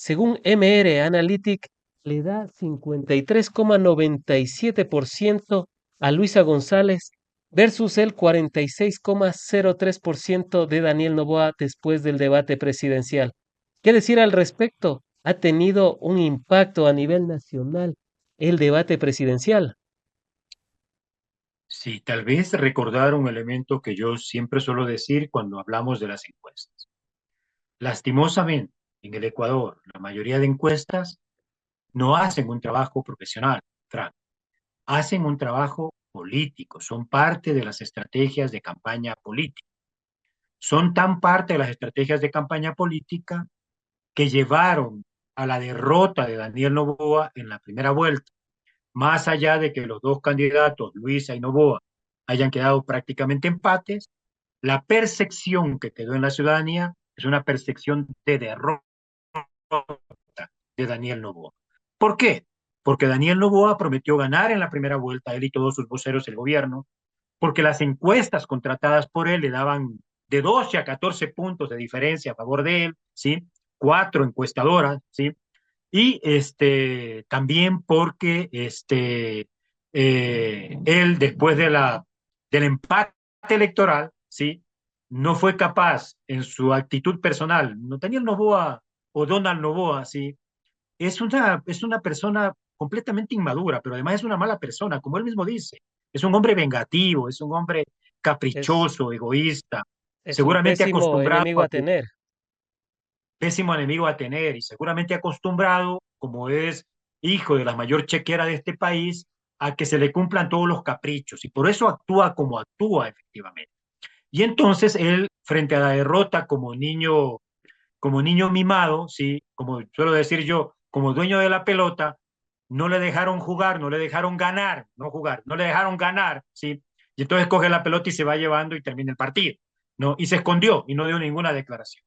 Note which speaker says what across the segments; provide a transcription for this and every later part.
Speaker 1: Según MR Analytic, le da 53,97% a Luisa González versus el 46,03% de Daniel Noboa después del debate presidencial. ¿Qué decir al respecto? ¿Ha tenido un impacto a nivel nacional el debate presidencial?
Speaker 2: Sí, tal vez recordar un elemento que yo siempre suelo decir cuando hablamos de las encuestas. Lastimosamente, en el Ecuador, la mayoría de encuestas no hacen un trabajo profesional, Frank, hacen un trabajo político, son parte de las estrategias de campaña política. Son tan parte de las estrategias de campaña política que llevaron a la derrota de Daniel Noboa en la primera vuelta, más allá de que los dos candidatos, Luisa y Noboa, hayan quedado prácticamente empates. La percepción que quedó en la ciudadanía es una percepción de derrota de Daniel Noboa. ¿Por qué? Porque Daniel Noboa prometió ganar en la primera vuelta, él y todos sus voceros del gobierno, porque las encuestas contratadas por él le daban de 12 a 14 puntos de diferencia a favor de él, ¿sí? Cuatro encuestadoras, ¿sí? Y también porque él, después del empate electoral, ¿sí? No fue capaz en su actitud personal, no Daniel Noboa o Donald Noboa, ¿sí? Es una persona completamente inmadura, pero además es una mala persona, como él mismo dice. Es un hombre vengativo, es un hombre
Speaker 1: Es,
Speaker 2: caprichoso, egoísta,
Speaker 1: es un
Speaker 2: seguramente
Speaker 1: pésimo
Speaker 2: acostumbrado
Speaker 1: enemigo
Speaker 2: a
Speaker 1: a tener.
Speaker 2: pésimo enemigo a tener y seguramente acostumbrado, como es hijo de la mayor chequera de este país, a que se le cumplan todos los caprichos y por eso actúa como actúa efectivamente. Y entonces él, frente a la derrota como niño mimado, ¿sí? Como suelo decir yo, como dueño de la pelota, no le dejaron jugar, no le dejaron ganar, no jugar, no le dejaron ganar, ¿sí? Y entonces coge la pelota y se va llevando y termina el partido, ¿no? Y se escondió y no dio ninguna declaración.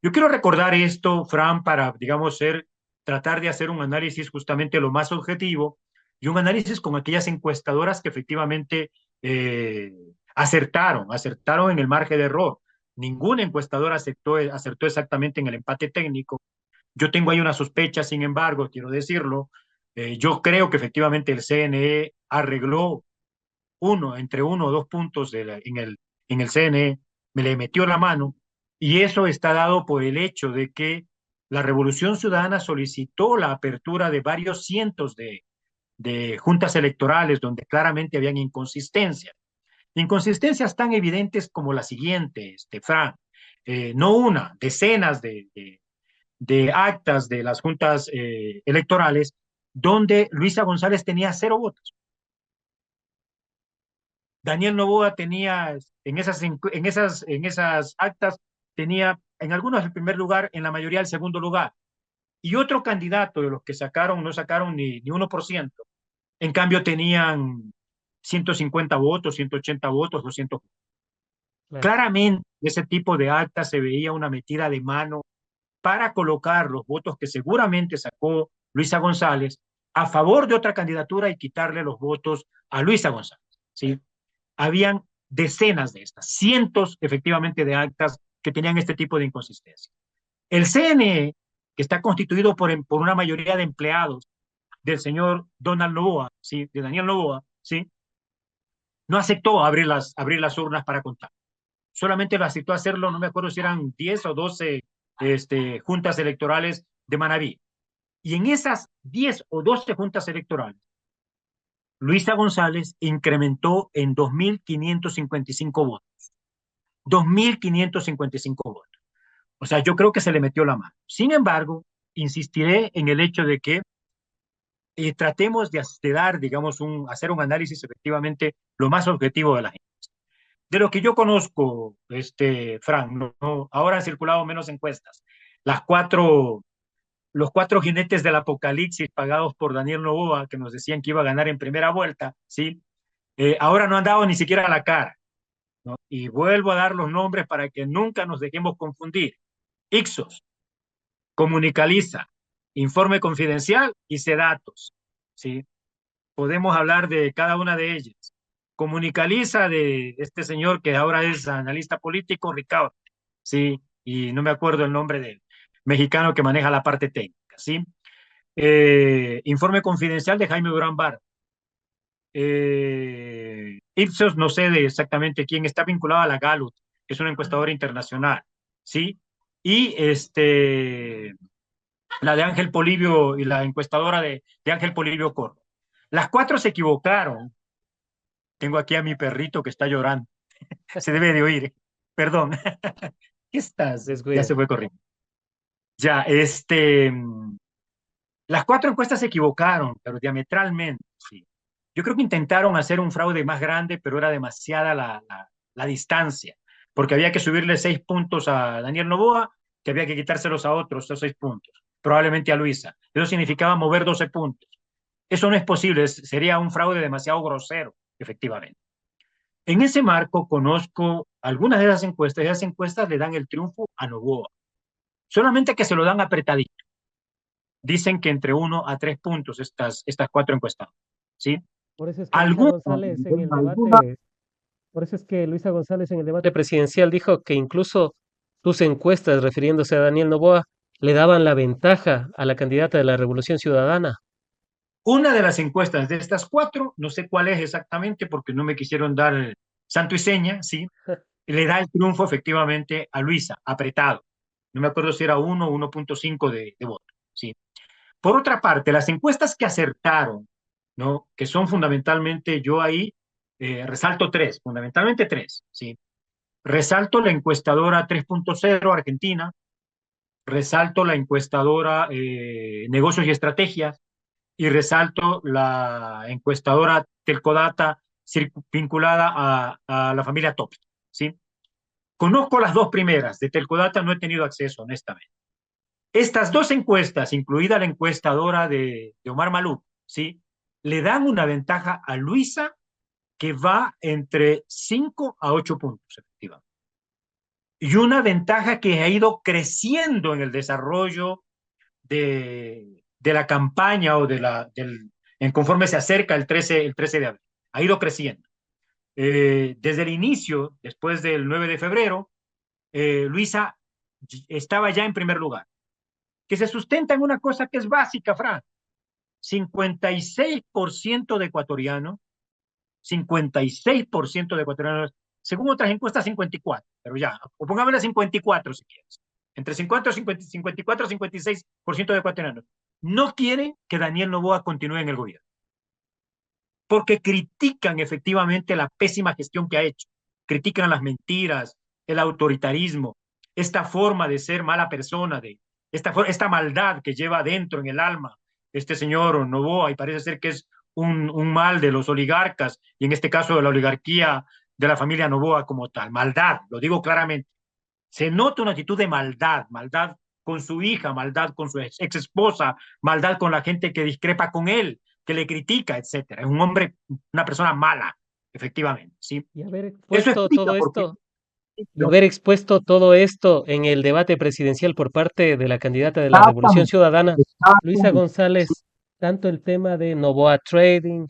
Speaker 2: Yo quiero recordar esto, Fran, para, digamos, tratar de hacer un análisis justamente lo más objetivo y un análisis con aquellas encuestadoras que efectivamente acertaron en el margen de error. Ninguna encuestadora acertó exactamente en el empate técnico. Yo tengo ahí una sospecha, sin embargo, quiero decirlo. Yo creo que efectivamente el CNE arregló entre 1 o 2 puntos en el CNE, me le metió la mano, y eso está dado por el hecho de que la Revolución Ciudadana solicitó la apertura de varios cientos de juntas electorales donde claramente habían inconsistencias. Inconsistencias tan evidentes como la siguiente, Fran, no una, decenas de actas de las juntas electorales donde Luisa González tenía 0 votos. Daniel Noboa tenía en esas actas, tenía en algunos el primer lugar, en la mayoría el segundo lugar. Y otro candidato de los que sacaron, no sacaron ni 1%. En cambio, tenían 150 votos, 180 votos, 200.
Speaker 1: Claro.
Speaker 2: Claramente, ese tipo de actas se veía una metida de mano para colocar los votos que seguramente sacó Luisa González a favor de otra candidatura y quitarle los votos a Luisa González. ¿Sí? Habían decenas de estas, cientos efectivamente de actas que tenían este tipo de inconsistencia. El CNE, que está constituido por una mayoría de empleados del señor Donald Noboa, ¿sí? De Daniel Noboa, ¿sí? No aceptó abrir las urnas para contar. Solamente lo aceptó hacerlo, no me acuerdo si eran 10 o 12 juntas electorales de Manabí. Y en esas 10 o 12 juntas electorales, Luisa González incrementó en 2.555 votos. 2.555 votos. O sea, yo creo que se le metió la mano. Sin embargo, insistiré en el hecho de que tratemos de dar, digamos, hacer un análisis efectivamente lo más objetivo de la gente. De lo que yo conozco, Frank, ahora han circulado menos encuestas. Las cuatro, los 4 jinetes del apocalipsis pagados por Daniel Noboa, que nos decían que iba a ganar en primera vuelta, ¿sí? Ahora no han dado ni siquiera la cara, ¿no? Y vuelvo a dar los nombres para que nunca nos dejemos confundir. Ixos, Comunicaliza, Informe Confidencial y Sedatos, ¿sí? Podemos hablar de cada una de ellas. Comunicaliza de este señor que ahora es analista político, Ricardo, ¿sí? Y no me acuerdo el nombre de él. mexicano que maneja la parte técnica, ¿sí? Informe confidencial de Jaime Durán Bar. Ipsos, no sé de exactamente quién, está vinculado a la Gallup, que es una encuestadora internacional, ¿sí? Y la de Ángel Polibio y la encuestadora de Ángel Polibio Corro. Las cuatro se equivocaron. Tengo aquí a mi perrito que está llorando. Se debe de oír. Perdón. ¿Qué estás? Ya
Speaker 1: Descuida.
Speaker 2: se fue corriendo. Ya, las cuatro encuestas se equivocaron, pero diametralmente, sí. Yo creo que intentaron hacer un fraude más grande, pero era demasiada la distancia, porque había que subirle 6 puntos a Daniel Noboa, que había que quitárselos a otros, esos 6 puntos, probablemente a Luisa. Eso significaba mover 12 puntos. Eso no es posible, sería un fraude demasiado grosero, efectivamente. En ese marco conozco algunas de esas encuestas le dan el triunfo a Noboa, solamente que se lo dan apretadito. Dicen que entre 1 a 3 puntos estas cuatro encuestas, ¿sí?
Speaker 1: Por eso es que Luisa
Speaker 2: Algunas,
Speaker 1: González en el
Speaker 2: algunas,
Speaker 1: debate, por eso es que Luisa González en el debate presidencial dijo que incluso tus encuestas, refiriéndose a Daniel Noboa, le daban la ventaja a la candidata de la Revolución Ciudadana.
Speaker 2: una de las encuestas de estas cuatro, no sé cuál es exactamente porque no me quisieron dar santo y seña, ¿sí? Le da el triunfo efectivamente a Luisa, apretado. No me acuerdo si era 1 o 1.5 de voto, ¿sí? Por otra parte, las encuestas que acertaron, ¿no? Que son fundamentalmente, yo ahí resalto tres, fundamentalmente tres, ¿sí? Resalto la encuestadora 3.0 Argentina, resalto la encuestadora Negocios y Estrategias y resalto la encuestadora Telcodata vinculada a la familia Top, ¿sí? Conozco las dos primeras, de Telcodata no he tenido acceso, honestamente. Estas dos encuestas, incluida la encuestadora de Omar Maluk, ¿sí? Le dan una ventaja a Luisa que va entre 5 a 8 puntos, efectivamente. Y una ventaja que ha ido creciendo en el desarrollo de la campaña o en conforme se acerca el 13 de abril. Ha ido creciendo. Desde el inicio, después del 9 de febrero, Luisa estaba ya en primer lugar, que se sustenta en una cosa que es básica, Fran. 56% de ecuatorianos, 56% de ecuatorianos, según otras encuestas 54, pero ya, o pongámosle 54 si quieres, entre 50, 50, 54 y 56% de ecuatorianos, no quieren que Daniel Noboa continúe en el gobierno, porque critican efectivamente la pésima gestión que ha hecho, critican las mentiras, el autoritarismo, esta forma de ser mala persona, esta maldad que lleva adentro en el alma este señor Noboa, y parece ser que es un mal de los oligarcas, y en este caso de la oligarquía de la familia Noboa como tal. Maldad, lo digo claramente. Se nota una actitud de maldad, maldad con su hija, maldad con su ex esposa, maldad con la gente que discrepa con él, que le critica, etcétera. Es un hombre, una persona mala, efectivamente, ¿sí?
Speaker 1: Y haber
Speaker 2: Eso
Speaker 1: expuesto
Speaker 2: explica
Speaker 1: todo
Speaker 2: por qué.
Speaker 1: esto, y haber expuesto todo esto en el debate presidencial por parte de la candidata de la Revolución
Speaker 2: Exactamente,
Speaker 1: Ciudadana, Luisa
Speaker 2: exactamente.
Speaker 1: González, tanto el tema de Novoa Trading,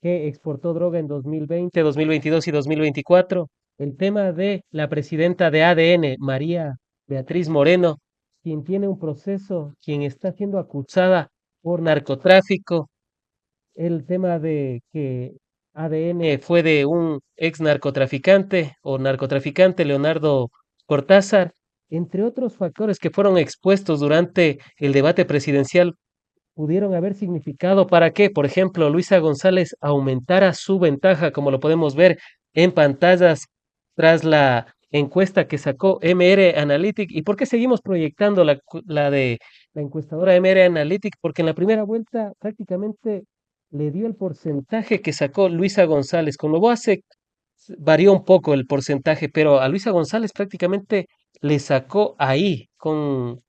Speaker 1: que exportó droga en 2020, 2022 y 2024, el tema de la presidenta de ADN, María Beatriz Moreno, quien tiene un proceso, quien está siendo acusada por narcotráfico, el tema de que ADN fue de un ex narcotraficante o narcotraficante, Leonardo Cortázar, entre otros factores que fueron expuestos durante el debate presidencial, pudieron haber significado para que, por ejemplo, Luisa González aumentara su ventaja, como lo podemos ver en pantallas tras la encuesta que sacó MR Analytic. ¿Y por qué seguimos proyectando la de la encuestadora MR Analytic? Porque en la primera vuelta prácticamente le dio el porcentaje que sacó Luisa González. Con Novoa se varió un poco el porcentaje, pero a Luisa González prácticamente le sacó ahí. Con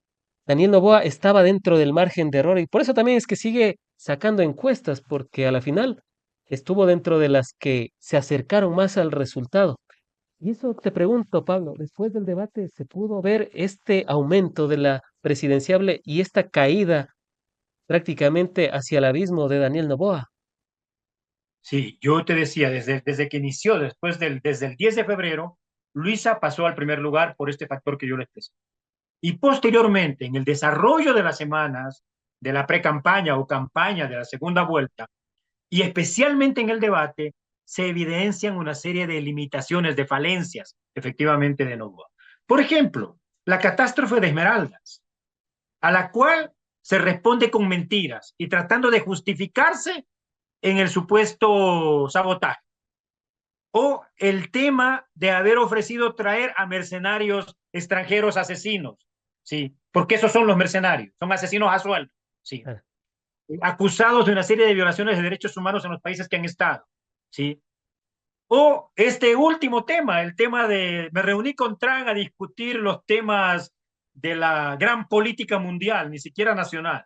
Speaker 1: Daniel Noboa estaba dentro del margen de error y por eso también es que sigue sacando encuestas, porque a la final estuvo dentro de las que se acercaron más al resultado. Y eso te pregunto, Pablo, después del debate se pudo ver este aumento de la presidenciable y esta caída prácticamente hacia el abismo de Daniel Noboa.
Speaker 2: Sí, yo te decía, desde que inició, desde el 10 de febrero, Luisa pasó al primer lugar por este factor que yo le expresé. y posteriormente en el desarrollo de las semanas de la pre-campaña o campaña de la segunda vuelta, y especialmente en el debate, se evidencian una serie de limitaciones, de falencias, efectivamente, de Novoa. Por ejemplo, la catástrofe de Esmeraldas, a la cual se responde con mentiras y tratando de justificarse en el supuesto sabotaje. O el tema de haber ofrecido traer a mercenarios extranjeros asesinos, ¿sí? Porque esos son los mercenarios, son asesinos a sueldo, ¿sí?
Speaker 1: Ah,
Speaker 2: Acusados de una serie de violaciones de derechos humanos en los países que han estado, ¿sí? O este último tema, el tema de, me reuní con Trump a discutir los temas de la gran política mundial, ni siquiera nacional,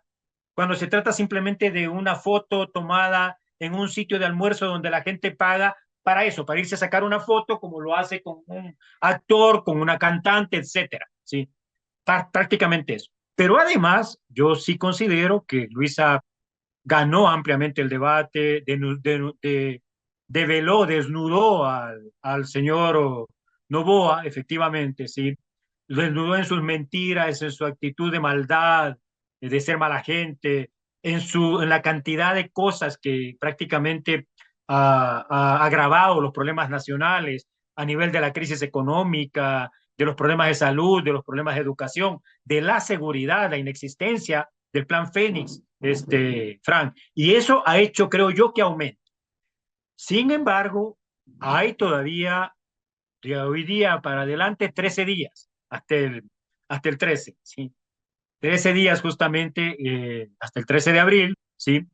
Speaker 2: cuando se trata simplemente de una foto tomada en un sitio de almuerzo donde la gente paga para eso, para irse a sacar una foto como lo hace con un actor, con una cantante, etcétera, ¿sí? Prácticamente eso. Pero además, yo sí considero que Luisa ganó ampliamente el debate, develó, desnudó al señor Novoa, efectivamente, ¿sí? Lo desnudó en sus mentiras, en su actitud de maldad, de ser mala gente, en la cantidad de cosas que prácticamente ha agravado los problemas nacionales a nivel de la crisis económica, de los problemas de salud, de los problemas de educación, de la seguridad, la inexistencia del plan Fénix, Frank. Y eso ha hecho, creo yo, que aumente. Sin embargo, hay todavía, de hoy día para adelante, 13 días, hasta el 13, ¿sí? 13 días justamente, hasta el 13 de abril, ¿sí?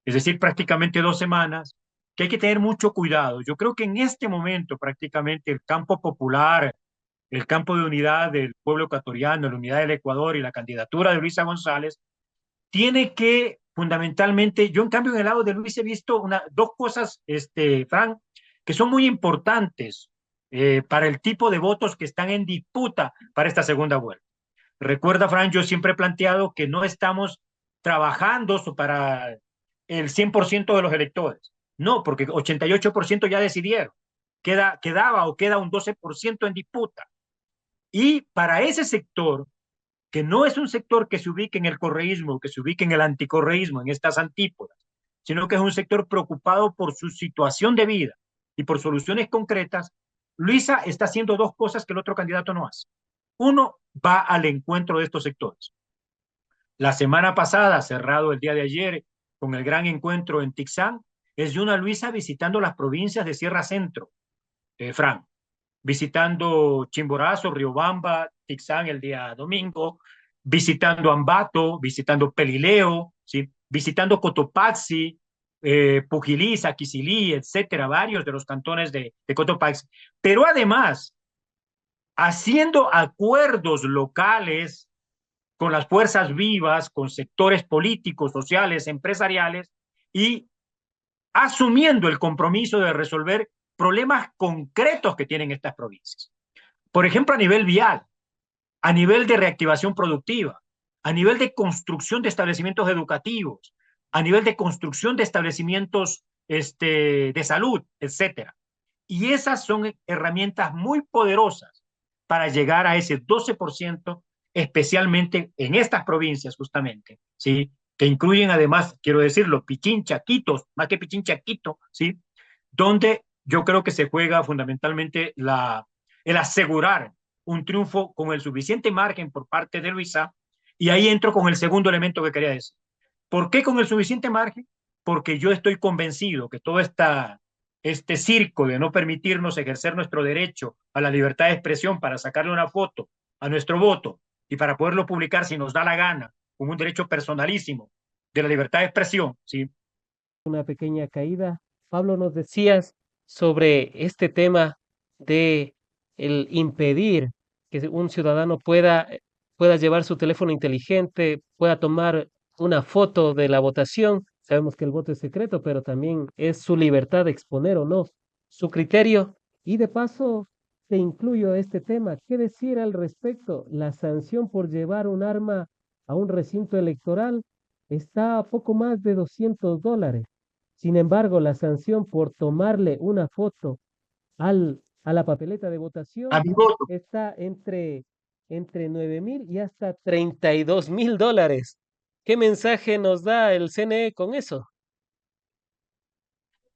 Speaker 2: Es decir, prácticamente 2 semanas, que hay que tener mucho cuidado. Yo creo que en este momento prácticamente el campo popular, el campo de unidad del pueblo ecuatoriano, la unidad del Ecuador y la candidatura de Luisa González tiene que fundamentalmente, yo en cambio en el lado de Luis he visto dos cosas, Frank, que son muy importantes para el tipo de votos que están en disputa para esta segunda vuelta. Recuerda, Frank, yo siempre he planteado que no estamos trabajando para el 100% de los electores. No, porque 88% ya decidieron. Quedaba o queda un 12% en disputa. Y para ese sector, que no es un sector que se ubique en el correísmo, que se ubique en el anticorreísmo, en estas antípodas, sino que es un sector preocupado por su situación de vida y por soluciones concretas, Luisa está haciendo dos cosas que el otro candidato no hace. Uno, va al encuentro de estos sectores. La semana pasada, cerrado el día de ayer, con el gran encuentro en Tixán, es de una Luisa visitando las provincias de Sierra Centro, Fran, visitando Chimborazo, Riobamba, Tixán el día domingo, visitando Ambato, visitando Pelileo, ¿sí? Visitando Cotopaxi, Pujilí, Saquicilí, etcétera, varios de los cantones de Cotopaxi. Pero además, haciendo acuerdos locales con las fuerzas vivas, con sectores políticos, sociales, empresariales y asumiendo el compromiso de resolver problemas concretos que tienen estas provincias. Por ejemplo, a nivel vial, a nivel de reactivación productiva, a nivel de construcción de establecimientos educativos, a nivel de construcción de establecimientos de salud, etcétera. Y esas son herramientas muy poderosas para llegar a ese 12%, especialmente en estas provincias justamente, ¿sí? Que incluyen además, quiero decirlo, Pichincha, Quito, más que Pichincha, Quito, ¿sí? Donde yo creo que se juega fundamentalmente el asegurar un triunfo con el suficiente margen por parte de Luisa, y ahí entro con el segundo elemento que quería decir. ¿Por qué con el suficiente margen? Porque yo estoy convencido que todo este circo de no permitirnos ejercer nuestro derecho a la libertad de expresión para sacarle una foto a nuestro voto y para poderlo publicar si nos da la gana, como un derecho personalísimo de la libertad de expresión, ¿sí?
Speaker 1: una pequeña caída. Pablo, nos decías sobre este tema de el impedir que un ciudadano pueda llevar su teléfono inteligente, pueda tomar una foto de la votación. Sabemos que el voto es secreto, pero también es su libertad de exponer o no su criterio. Y de paso, te incluyo este tema. ¿Qué decir al respecto? La sanción por llevar un arma a un recinto electoral está a poco más de $200. Sin embargo, la sanción por tomarle una foto a la papeleta de
Speaker 2: A
Speaker 1: votación
Speaker 2: mi voto.
Speaker 1: está entre entre 9.000 y hasta 32.000 dólares. ¿Qué mensaje nos da el CNE con eso?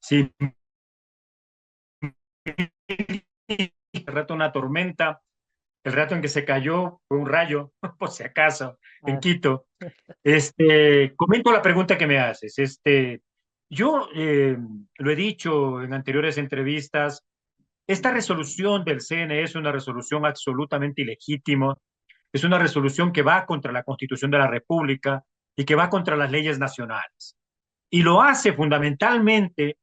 Speaker 2: Sí, el rato una tormenta, el rato en que se cayó fue un rayo, por si acaso, en
Speaker 1: Ah,
Speaker 2: Quito. Comento la pregunta que me haces. Yo lo he dicho en anteriores entrevistas, esta resolución del CNE es una resolución absolutamente ilegítima, es una resolución que va contra la Constitución de la República y que va contra las leyes nacionales. Y lo hace fundamentalmente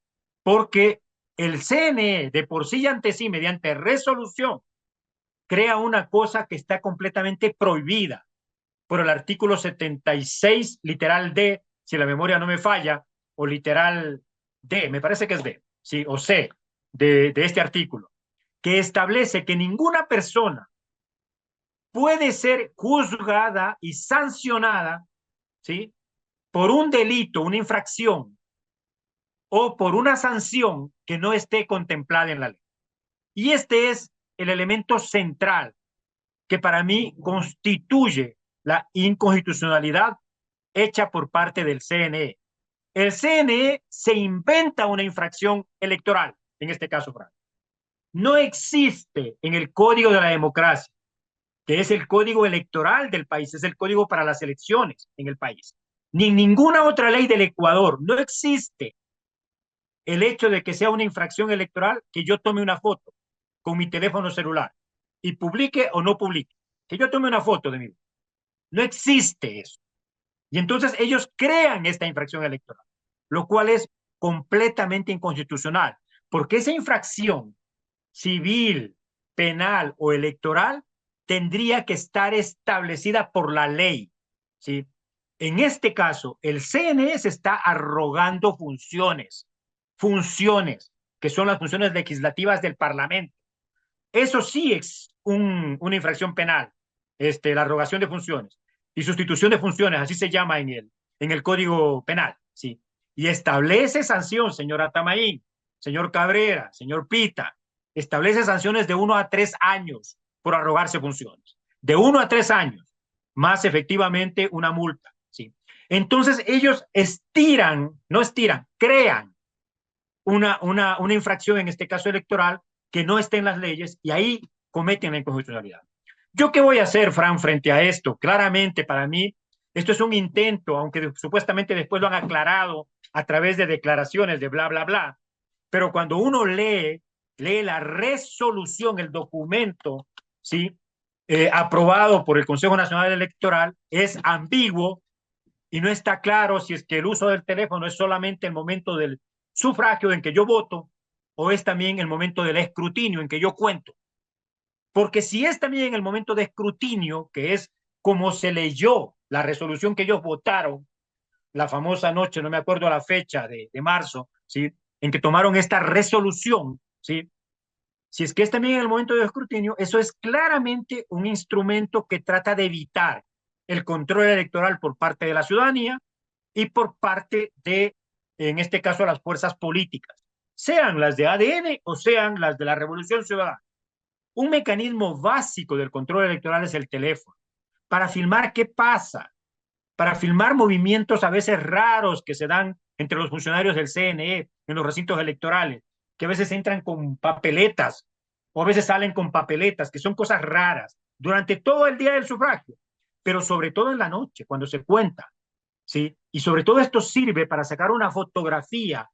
Speaker 2: porque el CNE de por sí y ante sí, mediante resolución, crea una cosa que está completamente prohibida por el artículo 76, literal D, si la memoria no me falla, o literal D, me parece que es D, sí, o C, de este artículo, que establece que ninguna persona puede ser juzgada y sancionada, ¿sí? Por un delito, una infracción o por una sanción que no esté contemplada en la ley. Y este es el elemento central que para mí constituye la inconstitucionalidad hecha por parte del CNE. El CNE se inventa una infracción electoral, en este caso, Frank. No existe en el Código de la Democracia, que es el código electoral del país, es el código para las elecciones en el país, ni en ninguna otra ley del Ecuador, no existe el hecho de que sea una infracción electoral que yo tome una foto con mi teléfono celular y publique o no publique. Que yo tome una foto de mí. No existe eso. Y entonces ellos crean esta infracción electoral, lo cual es completamente inconstitucional, porque esa infracción civil, penal o electoral tendría que estar establecida por la ley, ¿sí? En este caso, el CNE se está arrogando funciones que son las funciones legislativas del Parlamento. Eso sí es una infracción penal, la arrogación de funciones y sustitución de funciones, así se llama en el Código Penal, ¿sí? Y establece sanción, señora Tamaín, señor Cabrera, señor Pita, establece sanciones de 1 a 3 años por arrogarse funciones, de 1 a 3 años, más efectivamente una multa, ¿sí? Entonces ellos no estiran, crean una infracción, en este caso electoral, que no esté en las leyes y ahí cometen la inconstitucionalidad. ¿Yo qué voy a hacer, Fran, frente a esto? Claramente, para mí, esto es un intento, aunque supuestamente después lo han aclarado a través de declaraciones de bla, bla, bla, pero cuando uno lee la resolución, el documento, ¿sí? Aprobado por el Consejo Nacional Electoral, es ambiguo y no está claro si es que el uso del teléfono es solamente el momento del sufragio en que yo voto o es también el momento del escrutinio en que yo cuento. Porque si es también el momento de escrutinio, que es como se leyó la resolución que ellos votaron, la famosa noche, no me acuerdo la fecha de marzo, ¿sí? En que tomaron esta resolución, ¿sí? Si es que es también el momento de escrutinio, eso es claramente un instrumento que trata de evitar el control electoral por parte de la ciudadanía y por parte de, en este caso, las fuerzas políticas, sean las de ADN o sean las de la Revolución Ciudadana. Un mecanismo básico del control electoral es el teléfono, para filmar qué pasa, para filmar movimientos a veces raros que se dan entre los funcionarios del CNE en los recintos electorales, que a veces entran con papeletas o a veces salen con papeletas, que son cosas raras durante todo el día del sufragio, pero sobre todo en la noche, cuando se cuenta, ¿sí? Y sobre todo esto sirve para sacar una fotografía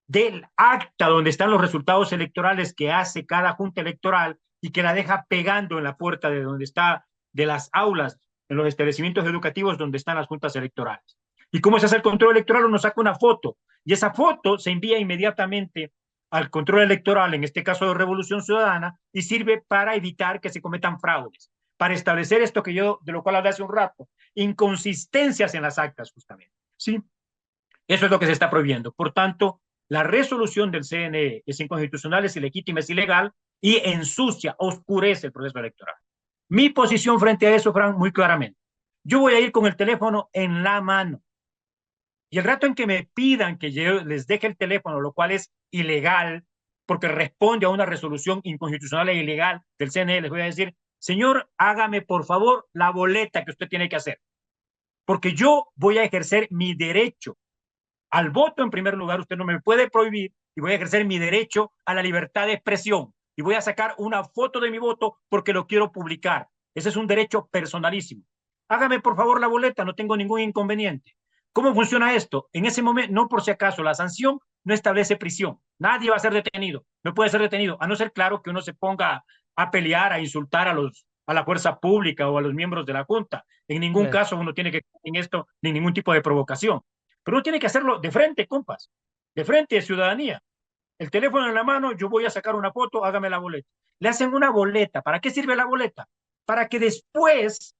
Speaker 2: del acta donde están los resultados electorales que hace cada junta electoral y que la deja pegando en la puerta de donde está, de las aulas, en los establecimientos educativos donde están las juntas electorales. ¿Y cómo se hace el control electoral? Uno saca una foto y esa foto se envía inmediatamente al control electoral, en este caso de Revolución Ciudadana, y sirve para evitar que se cometan fraudes, para establecer esto que yo, de lo cual hablé hace un rato, inconsistencias en las actas, justamente. ¿Sí? Eso es lo que se está prohibiendo. Por tanto, la resolución del CNE es inconstitucional, es ilegítima, es ilegal y ensucia, oscurece el proceso electoral. Mi posición frente a eso, Frank, muy claramente. Yo voy a ir con el teléfono en la mano. Y el rato en que me pidan que yo les deje el teléfono, lo cual es ilegal, porque responde a una resolución inconstitucional e ilegal del CNE, les voy a decir, señor, hágame por favor la boleta que usted tiene que hacer, porque yo voy a ejercer mi derecho al voto en primer lugar, usted no me puede prohibir y voy a ejercer mi derecho a la libertad de expresión y voy a sacar una foto de mi voto porque lo quiero publicar. Ese es un derecho personalísimo. Hágame por favor la boleta, no tengo ningún inconveniente. ¿Cómo funciona esto? En ese momento, no por si acaso, la sanción no establece prisión. Nadie va a ser detenido, no puede ser detenido, a no ser claro que uno se ponga a pelear, a insultar a la fuerza pública o a los miembros de la Junta. En ningún
Speaker 1: Claro,
Speaker 2: caso uno tiene que en esto ni ningún tipo de provocación. Pero uno tiene que hacerlo de frente, compas, de frente, ciudadanía. El teléfono en la mano, yo voy a sacar una foto, hágame la boleta. Le hacen una boleta. ¿Para qué sirve la boleta? Para que después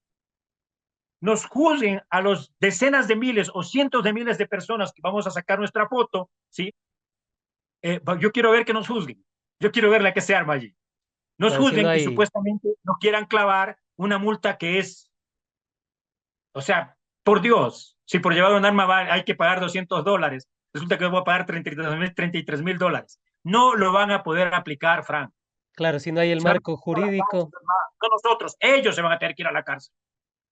Speaker 2: nos juzguen a los decenas de miles o cientos de miles de personas que vamos a sacar nuestra foto, ¿sí? Yo quiero ver que nos juzguen. Yo quiero ver la que se arma allí. Nos
Speaker 1: claro, si no
Speaker 2: juzguen y
Speaker 1: hay,
Speaker 2: supuestamente nos quieran clavar una multa que es, o sea, por Dios, si por llevar un arma hay que pagar $200, resulta que voy a pagar 33 mil dólares. No lo van a poder aplicar, Frank.
Speaker 1: claro, si no hay el
Speaker 2: Se van a
Speaker 1: marco
Speaker 2: ir a la cárcel,
Speaker 1: jurídico,
Speaker 2: hermano. No nosotros, ellos se van a tener que ir a la cárcel.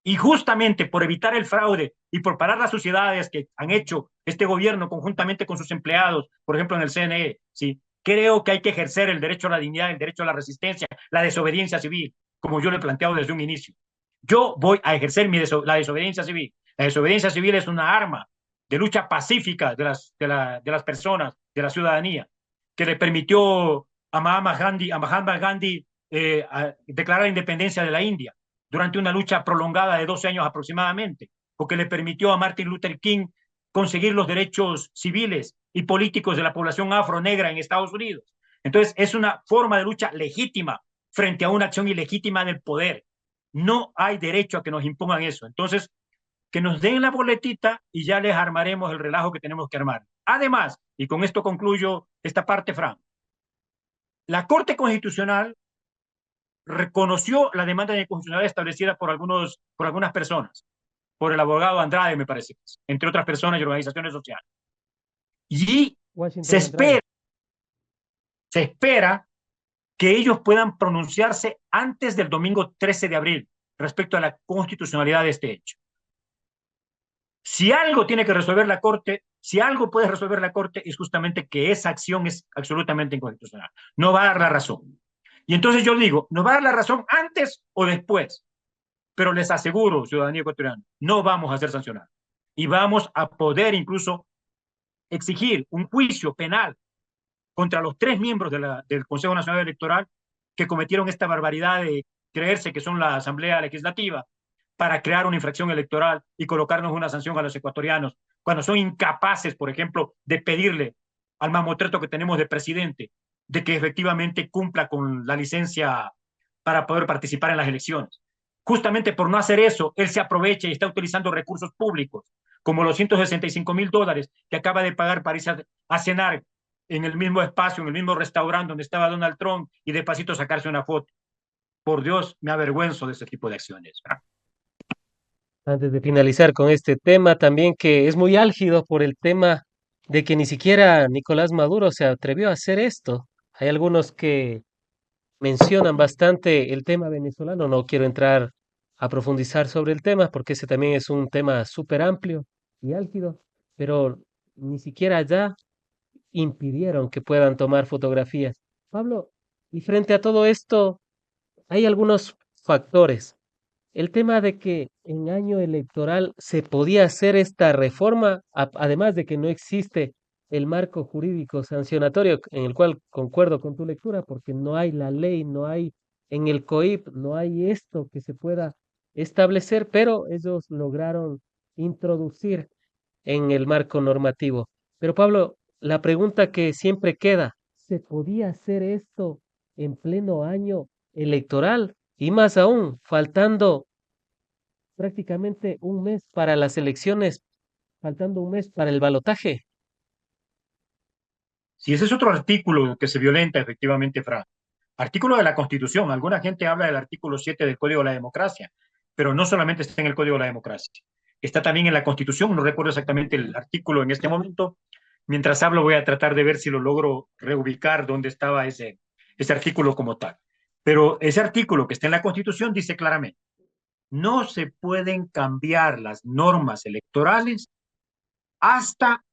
Speaker 2: Y justamente por evitar el fraude y por parar las suciedades que han hecho este gobierno conjuntamente con sus empleados, por ejemplo en el CNE, ¿sí? Creo que hay que ejercer el derecho a la dignidad, el derecho a la resistencia, la desobediencia civil, como yo lo he planteado desde un inicio. Yo voy a ejercer la desobediencia civil. La desobediencia civil es una arma de lucha pacífica de las personas, de la ciudadanía, que le permitió a Mahatma Gandhi declarar la independencia de la India durante una lucha prolongada de 12 años aproximadamente, porque le permitió a Martin Luther King conseguir los derechos civiles y políticos de la población afro-negra en Estados Unidos. Entonces, es una forma de lucha legítima frente a una acción ilegítima del poder. No hay derecho a que nos impongan eso. Entonces, que nos den la boletita y ya les armaremos el relajo que tenemos que armar. Además, y con esto concluyo esta parte, Fran, la Corte Constitucional reconoció la demanda de inconstitucionalidad establecida por algunas personas, por el abogado Andrade, me parece, entre otras personas y organizaciones sociales. Y se
Speaker 1: Washington
Speaker 2: espera,
Speaker 1: Andrade.
Speaker 2: se espera que ellos puedan pronunciarse antes del domingo 13 de abril respecto a la constitucionalidad de este hecho. Si algo tiene que resolver la Corte, si algo puede resolver la Corte, es justamente que esa acción es absolutamente inconstitucional. No va a dar la razón. Y entonces yo digo, ¿nos va a dar la razón antes o después? Pero les aseguro, ciudadanía ecuatoriana, no vamos a ser sancionados. Y vamos a poder incluso exigir un juicio penal contra los 3 miembros del Consejo Nacional Electoral que cometieron esta barbaridad de creerse que son la Asamblea Legislativa para crear una infracción electoral y colocarnos una sanción a los ecuatorianos, cuando son incapaces, por ejemplo, de pedirle al mamotreto que tenemos de presidente de que efectivamente cumpla con la licencia para poder participar en las elecciones. Justamente por no hacer eso, él se aprovecha y está utilizando recursos públicos, como los $165,000 que acaba de pagar para irse a cenar en el mismo espacio, en el mismo restaurante donde estaba Donald Trump y de pasito sacarse una foto. Por Dios, me avergüenzo de ese tipo de acciones.
Speaker 1: Antes de finalizar con este tema, también que es muy álgido por el tema de que ni siquiera Nicolás Maduro se atrevió a hacer esto. Hay algunos que mencionan bastante el tema venezolano. No quiero entrar a profundizar sobre el tema porque ese también es un tema súper amplio y álgido, pero ni siquiera allá impidieron que puedan tomar fotografías. Pablo, y frente a todo esto, hay algunos factores. El tema de que en año electoral se podía hacer esta reforma, además de que no existe el marco jurídico sancionatorio en el cual concuerdo con tu lectura, porque no hay la ley, no hay en el COIP, no hay esto que se pueda establecer, pero ellos lograron introducir en el marco normativo. Pero Pablo, la pregunta que siempre queda, ¿se podía hacer esto en pleno año electoral? Y más aún, faltando prácticamente un mes para las elecciones, faltando un mes para el balotaje.
Speaker 2: Si ese es otro artículo que se violenta efectivamente, Fran, artículo de la Constitución, alguna gente habla del artículo 7 del Código de la Democracia, pero no solamente está en el Código de la Democracia, está también en la Constitución, no recuerdo exactamente el artículo en este momento. Mientras hablo voy a tratar de ver si lo logro reubicar dónde estaba ese artículo como tal. Pero ese artículo que está en la Constitución dice claramente, no se pueden cambiar las normas electorales hasta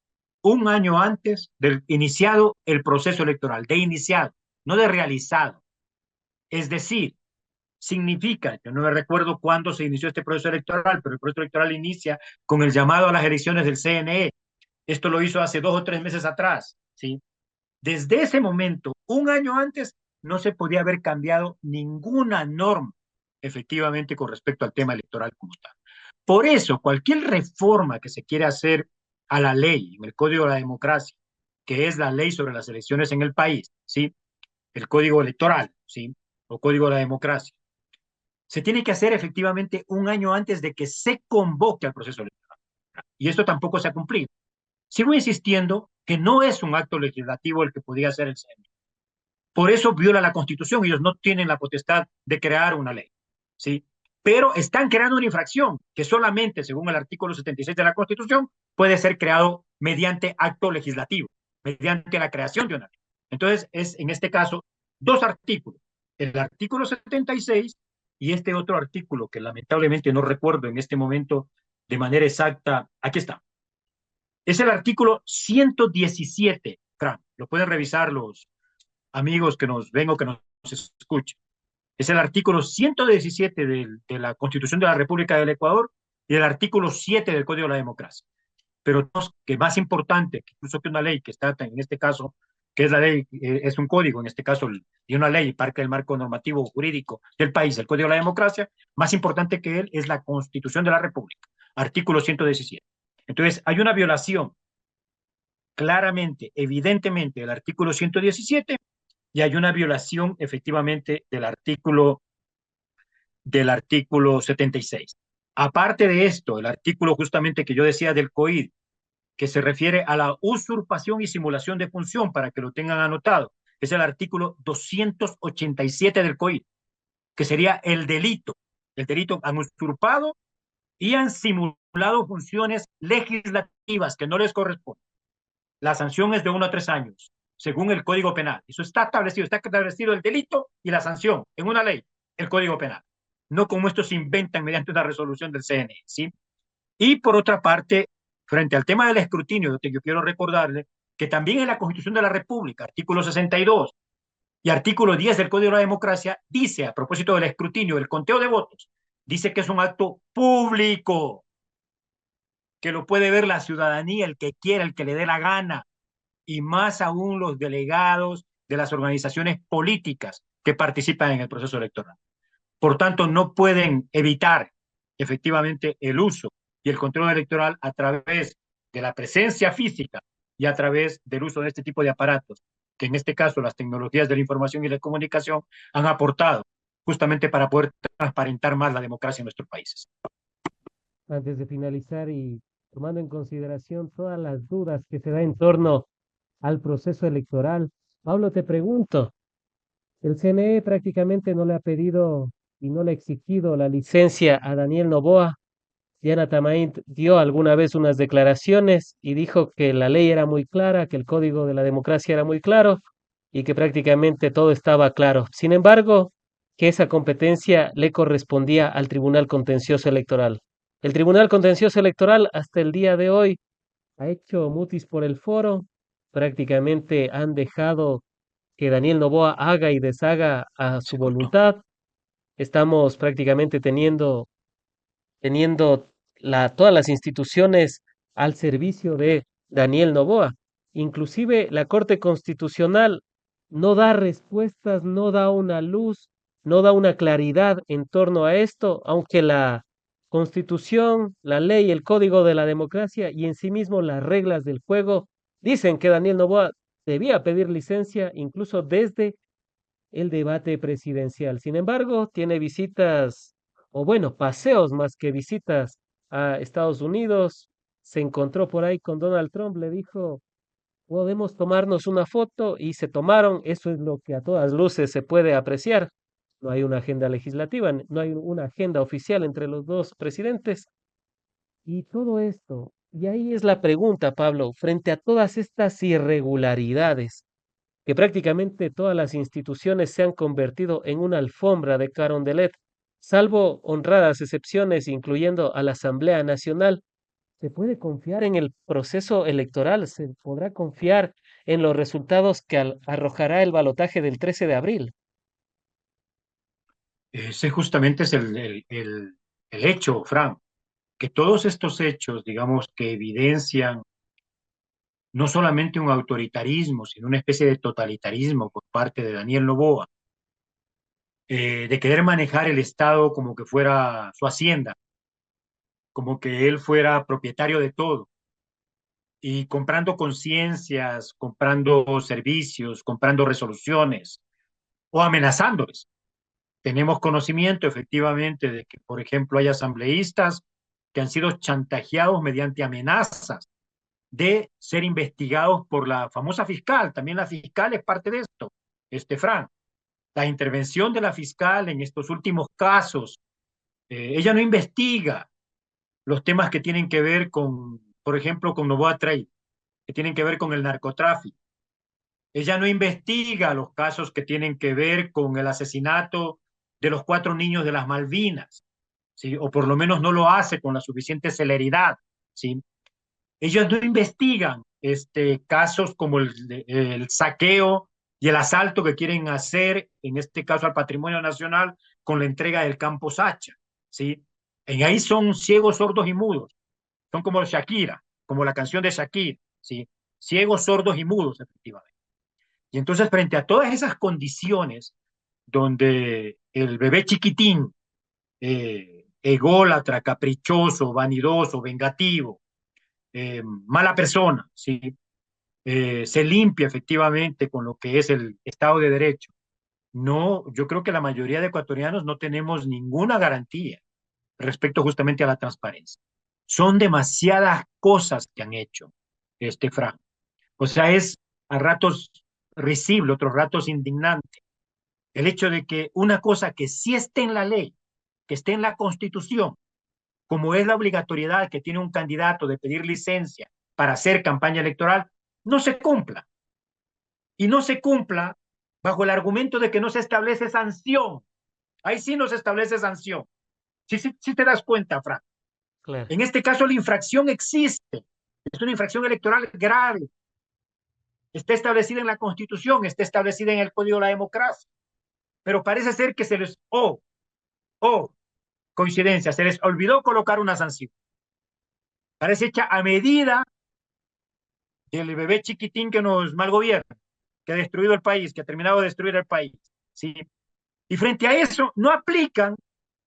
Speaker 2: un año antes de iniciado el proceso electoral, de iniciado, no de realizado. Es decir, significa, yo no me recuerdo cuándo se inició este proceso electoral, pero el proceso electoral inicia con el llamado a las elecciones del CNE. Esto lo hizo hace 2 o 3 meses atrás, ¿sí? Desde ese momento, un año antes, no se podía haber cambiado ninguna norma efectivamente con respecto al tema electoral como tal. Por eso, cualquier reforma que se quiera hacer a la ley, en el Código de la Democracia, que es la ley sobre las elecciones en el país, ¿sí? El Código Electoral, ¿sí? O Código de la Democracia, se tiene que hacer efectivamente un año antes de que se convoque al proceso electoral. Y esto tampoco se ha cumplido. Sigo insistiendo que no es un acto legislativo el que podía hacer el CNE. Por eso viola la Constitución. Ellos no tienen la potestad de crear una ley, ¿sí? Pero están creando una infracción que solamente, según el artículo 76 de la Constitución, puede ser creado mediante acto legislativo, mediante la creación de una ley. Entonces, es en este caso dos artículos. El artículo 76 y este otro artículo que lamentablemente no recuerdo en este momento de manera exacta. Aquí está. Es el artículo 117, Fran. Lo pueden revisar los amigos que nos ven o que nos escuchen. Es el artículo 117 de la Constitución de la República del Ecuador y el artículo 7 del Código de la Democracia. Pero que más importante, que incluso que una ley que está en este caso, que es la ley, es un código, en este caso, y una ley, parte del marco normativo jurídico del país, el Código de la Democracia, más importante que él es la Constitución de la República, artículo 117. Entonces, hay una violación claramente, evidentemente, del artículo 117 y hay una violación efectivamente del artículo 76. Aparte de esto, el artículo justamente que yo decía del COID, que se refiere a la usurpación y simulación de función, para que lo tengan anotado, es el artículo 287 del COID, que sería el delito han usurpado y han simulado funciones legislativas que no les corresponden. La sanción es de 1 a 3 años, según el Código Penal. Eso está establecido el delito y la sanción en una ley, el Código Penal. No como estos se inventan mediante una resolución del CNE, ¿sí? Y por otra parte, frente al tema del escrutinio, yo quiero recordarle que también en la Constitución de la República, artículo 62 y artículo 10 del Código de la Democracia, dice, a propósito del escrutinio, el conteo de votos, dice que es un acto público, que lo puede ver la ciudadanía, el que quiera, el que le dé la gana, y más aún los delegados de las organizaciones políticas que participan en el proceso electoral. Por tanto, no pueden evitar efectivamente el uso y el control electoral a través de la presencia física y a través del uso de este tipo de aparatos, que en este caso las tecnologías de la información y la comunicación han aportado justamente para poder transparentar más la democracia en nuestros países.
Speaker 1: Antes de finalizar y tomando en consideración todas las dudas que se da en torno al proceso electoral, Pablo, te pregunto, el CNE prácticamente no le ha pedido y no le ha exigido la licencia a Daniel Noboa. Diana Tamain dio alguna vez unas declaraciones y dijo que la ley era muy clara, que el código de la democracia era muy claro y que prácticamente todo estaba claro. Sin embargo, que esa competencia le correspondía al Tribunal Contencioso Electoral. El Tribunal Contencioso Electoral hasta el día de hoy ha hecho mutis por el foro, prácticamente han dejado que Daniel Noboa haga y deshaga a su
Speaker 2: ¿Se cortó?
Speaker 1: voluntad. Estamos prácticamente teniendo todas las instituciones al servicio de Daniel Noboa. Inclusive la Corte Constitucional no da respuestas, no da una luz, no da una claridad en torno a esto, aunque la Constitución, la ley, el Código de la Democracia y en sí mismo las reglas del juego dicen que Daniel Noboa debía pedir licencia incluso desde el debate presidencial. Sin embargo, tiene visitas, o bueno, paseos más que visitas a Estados Unidos. Se encontró por ahí con Donald Trump, le dijo, podemos tomarnos una foto y se tomaron. Eso es lo que a todas luces se puede apreciar. No hay una agenda legislativa, no hay una agenda oficial entre los dos presidentes. Y todo esto, y ahí es la pregunta, Pablo, frente a todas estas irregularidades. que prácticamente todas las instituciones se han convertido en una alfombra de Carondelet, salvo honradas excepciones, incluyendo a la Asamblea Nacional. ¿Se puede confiar en el proceso electoral? ¿Se podrá confiar en los resultados que arrojará el balotaje del 13 de abril?
Speaker 2: Ese justamente es el hecho, Frank, que todos estos hechos, digamos, que evidencian no solamente un autoritarismo, sino una especie de totalitarismo por parte de Daniel Noboa, de querer manejar el Estado como que fuera su hacienda, como que él fuera propietario de todo, y comprando conciencias, comprando servicios, comprando resoluciones o amenazándoles. Tenemos conocimiento efectivamente de que, por ejemplo, hay asambleístas que han sido chantajeados mediante amenazas de ser investigados por la famosa fiscal. También la fiscal es parte de esto, Fran. La intervención de la fiscal en estos últimos casos, ella no investiga los temas que tienen que ver con, por ejemplo, con Novoa Trade, que tienen que ver con el narcotráfico. Ella no investiga los casos que tienen que ver con el asesinato de los 4 niños de las Malvinas, ¿sí? O por lo menos no lo hace con la suficiente celeridad, ¿sí? Ellos no investigan casos como el saqueo y el asalto que quieren hacer, en este caso al patrimonio nacional, con la entrega del campo Sacha, ¿sí? En ahí son ciegos, sordos y mudos. Son como Shakira, como la canción de Shakira, ¿sí? Ciegos, sordos y mudos, efectivamente. Y entonces, frente a todas esas condiciones donde el bebé chiquitín, ególatra, caprichoso, vanidoso, vengativo, mala persona, ¿sí? Se limpia efectivamente con lo que es el Estado de Derecho. No, yo creo que la mayoría de ecuatorianos no tenemos ninguna garantía respecto justamente a la transparencia. Son demasiadas cosas que han hecho, Fran. O sea, es a ratos risible, otros ratos indignante. El hecho de que una cosa que sí esté en la ley, que esté en la Constitución, como es la obligatoriedad que tiene un candidato de pedir licencia para hacer campaña electoral, no se cumpla. Y no se cumpla bajo el argumento de que no se establece sanción. Ahí sí no se establece sanción. Sí te das cuenta, Frank.
Speaker 1: Claro.
Speaker 2: En este caso la infracción existe. Es una infracción electoral grave. Está establecida en la Constitución, está establecida en el Código de la Democracia. Pero parece ser que se les, coincidencia, se les olvidó colocar una sanción. Parece hecha a medida del bebé chiquitín que nos malgobierna, que ha destruido el país, que ha terminado de destruir el país. ¿Sí? Y frente a eso, no aplican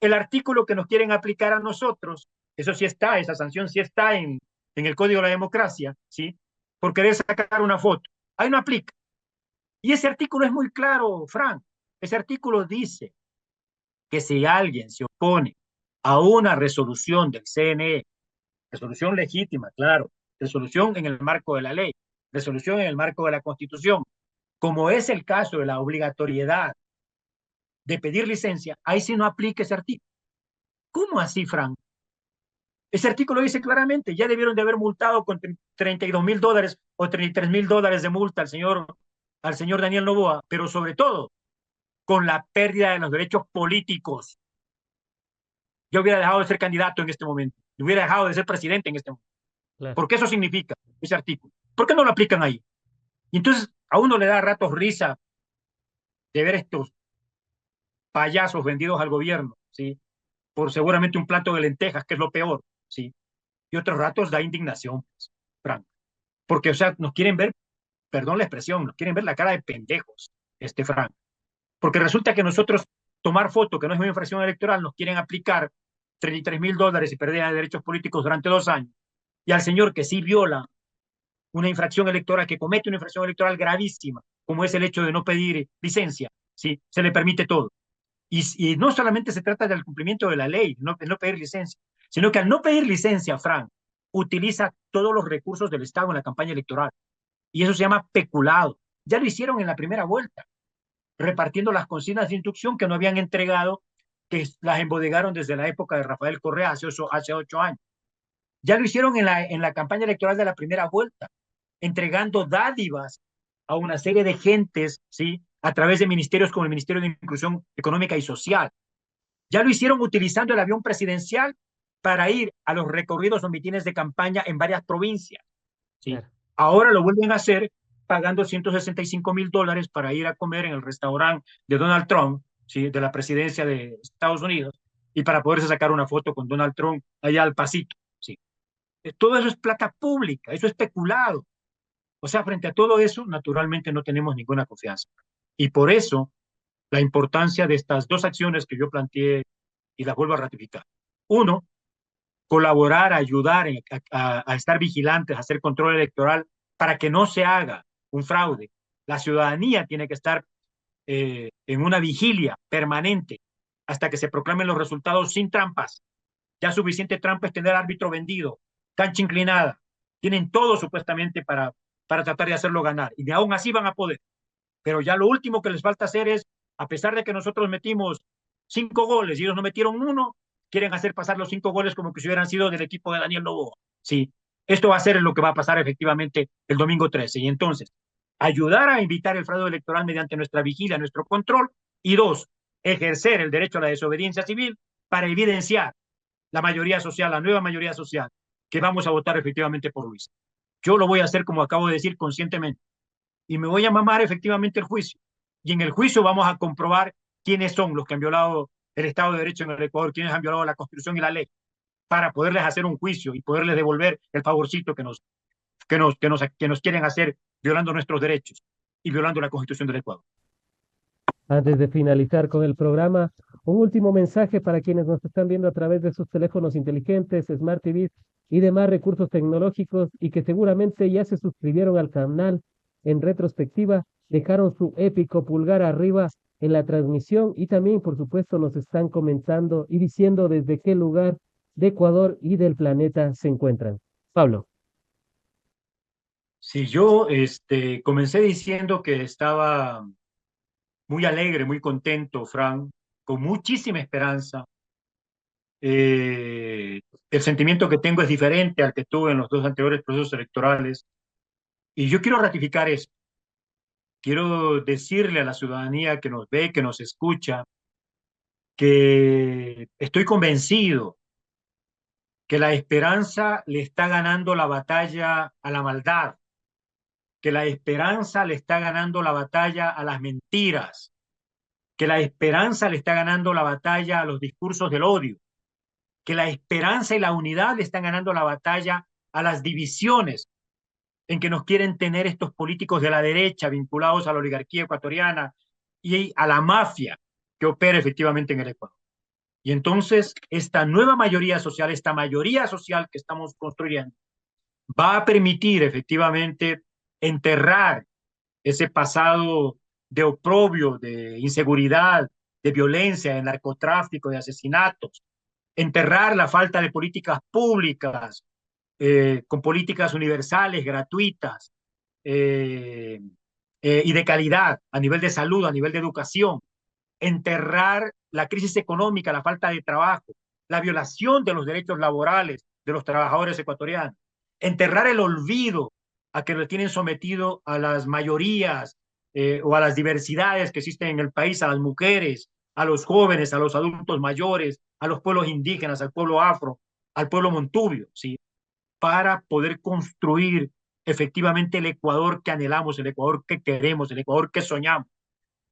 Speaker 2: el artículo que nos quieren aplicar a nosotros. Eso sí está, esa sanción sí está en el Código de la Democracia, ¿sí? Por querer sacar una foto. Ahí no aplica. Y ese artículo es muy claro, Frank. Ese artículo dice que si alguien se opone a una resolución del CNE, resolución legítima, claro, resolución en el marco de la ley, resolución en el marco de la Constitución, como es el caso de la obligatoriedad de pedir licencia, ahí sí no aplica ese artículo. ¿Cómo así, Frank? Ese artículo dice claramente, ya debieron de haber multado con $32,000 o $33,000 de multa al señor Daniel Noboa, pero sobre todo con la pérdida de los derechos políticos. Yo hubiera dejado de ser candidato en este momento, yo hubiera dejado de ser presidente en este momento.
Speaker 1: Claro.
Speaker 2: Porque eso significa ese artículo. ¿Por qué no lo aplican ahí? Y entonces a uno le da a ratos risa de ver estos payasos vendidos al gobierno, ¿sí? Por seguramente un plato de lentejas, que es lo peor, ¿sí? Y otros ratos da indignación, pues, Frank. Porque, o sea, nos quieren ver, perdón la expresión, nos quieren ver la cara de pendejos, Frank. Porque resulta que nosotros tomar foto, que no es una infracción electoral, nos quieren aplicar $33,000 y pérdida de derechos políticos durante 2 años. Y al señor que sí viola una infracción electoral, que comete una infracción electoral gravísima, como es el hecho de no pedir licencia, ¿sí? Se le permite todo. Y no solamente se trata del cumplimiento de la ley, de no pedir licencia, sino que al no pedir licencia, Frank, utiliza todos los recursos del Estado en la campaña electoral. Y eso se llama peculado. Ya lo hicieron en la primera vuelta, repartiendo las consignas de instrucción que no habían entregado, que las embodegaron desde la época de Rafael Correa hace 8 años. Ya lo hicieron en la campaña electoral de la primera vuelta, entregando dádivas a una serie de gentes, ¿sí? A través de ministerios como el Ministerio de Inclusión Económica y Social. Ya lo hicieron utilizando el avión presidencial para ir a los recorridos o mitines de campaña en varias provincias, ¿sí?
Speaker 1: Claro.
Speaker 2: Ahora lo vuelven a hacer pagando $165,000 para ir a comer en el restaurante de Donald Trump, ¿sí? De la presidencia de Estados Unidos, y para poderse sacar una foto con Donald Trump allá al pasito, ¿sí? Todo eso es plata pública, eso es especulado. O sea, frente a todo eso, naturalmente no tenemos ninguna confianza. Y por eso la importancia de estas dos acciones que yo planteé y las vuelvo a ratificar. Uno, colaborar, ayudar a estar vigilantes, a hacer control electoral para que no se haga un fraude. La ciudadanía tiene que estar en una vigilia permanente hasta que se proclamen los resultados sin trampas. Ya suficiente trampa es tener árbitro vendido, cancha inclinada. Tienen todo supuestamente para tratar de hacerlo ganar. Y de aún así van a poder. Pero ya lo último que les falta hacer es, a pesar de que nosotros metimos 5 goles y ellos no metieron uno, quieren hacer pasar los 5 goles como que si hubieran sido del equipo de Daniel Lobo. Sí, esto va a ser lo que va a pasar efectivamente el domingo 13. Y entonces, ayudar a evitar el fraude electoral mediante nuestra vigilia, nuestro control. Y dos, ejercer el derecho a la desobediencia civil para evidenciar la mayoría social, la nueva mayoría social, que vamos a votar efectivamente por Luis. Yo lo voy a hacer, como acabo de decir, conscientemente y me voy a mamar efectivamente el juicio. Y en el juicio vamos a comprobar quiénes son los que han violado el Estado de Derecho en el Ecuador, quiénes han violado la Constitución y la ley, para poderles hacer un juicio y poderles devolver el favorcito que nos quieren hacer violando nuestros derechos y violando la Constitución del Ecuador.
Speaker 1: Antes de finalizar con el programa, un último mensaje para quienes nos están viendo a través de sus teléfonos inteligentes, Smart TVs y demás recursos tecnológicos y que seguramente ya se suscribieron al canal en retrospectiva, dejaron su épico pulgar arriba en la transmisión y también, por supuesto, nos están comentando y diciendo desde qué lugar de Ecuador y del planeta se encuentran. Pablo.
Speaker 2: Si yo comencé diciendo que estaba muy alegre, muy contento, Fran, con muchísima esperanza, el sentimiento que tengo es diferente al que tuve en los dos anteriores procesos electorales. Y yo quiero ratificar eso. Quiero decirle a la ciudadanía que nos ve, que nos escucha, que estoy convencido que la esperanza le está ganando la batalla a la maldad, que la esperanza le está ganando la batalla a las mentiras, que la esperanza le está ganando la batalla a los discursos del odio, que la esperanza y la unidad le están ganando la batalla a las divisiones en que nos quieren tener estos políticos de la derecha vinculados a la oligarquía ecuatoriana y a la mafia que opera efectivamente en el Ecuador. Y entonces esta nueva mayoría social, esta mayoría social que estamos construyendo, va a permitir efectivamente enterrar ese pasado de oprobio, de inseguridad, de violencia, de narcotráfico, de asesinatos, enterrar la falta de políticas públicas, con políticas universales, gratuitas eh, y de calidad a nivel de salud, a nivel de educación, enterrar la crisis económica, la falta de trabajo, la violación de los derechos laborales de los trabajadores ecuatorianos, enterrar el olvido a que lo tienen sometido a las mayorías o a las diversidades que existen en el país, a las mujeres, a los jóvenes, a los adultos mayores, a los pueblos indígenas, al pueblo afro, al pueblo montubio, ¿sí? Para poder construir efectivamente el Ecuador que anhelamos, el Ecuador que queremos, el Ecuador que soñamos.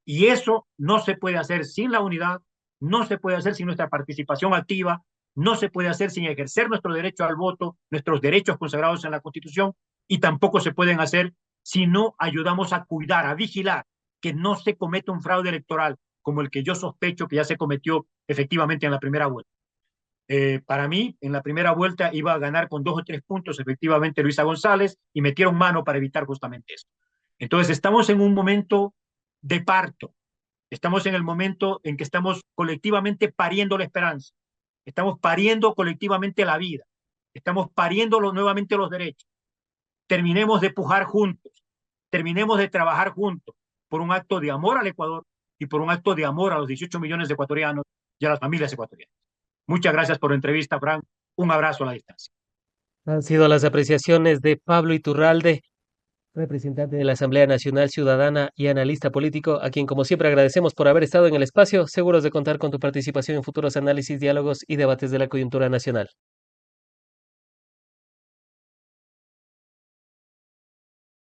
Speaker 2: Y eso no se puede hacer sin la unidad, no se puede hacer sin nuestra participación activa, no se puede hacer sin ejercer nuestro derecho al voto, nuestros derechos consagrados en la Constitución, y tampoco se pueden hacer si no ayudamos a cuidar, a vigilar que no se cometa un fraude electoral como el que yo sospecho que ya se cometió efectivamente en la primera vuelta. Para mí, en la primera vuelta iba a ganar con 2 o 3 puntos efectivamente Luisa González y metieron mano para evitar justamente eso. Entonces, estamos en un momento de parto. Estamos en el momento en que estamos colectivamente pariendo la esperanza. Estamos pariendo colectivamente la vida. Estamos pariendo nuevamente los derechos. Terminemos de pujar juntos. Terminemos de trabajar juntos por un acto de amor al Ecuador y por un acto de amor a los 18 millones de ecuatorianos y a las familias ecuatorianas. Muchas gracias por la entrevista, Frank. Un abrazo a la distancia.
Speaker 1: Han sido las apreciaciones de Pablo Iturralde. representante de la Asamblea Nacional Ciudadana y analista político, a quien como siempre agradecemos por haber estado en el espacio, seguros de contar con tu participación en futuros análisis, diálogos y debates de la coyuntura nacional.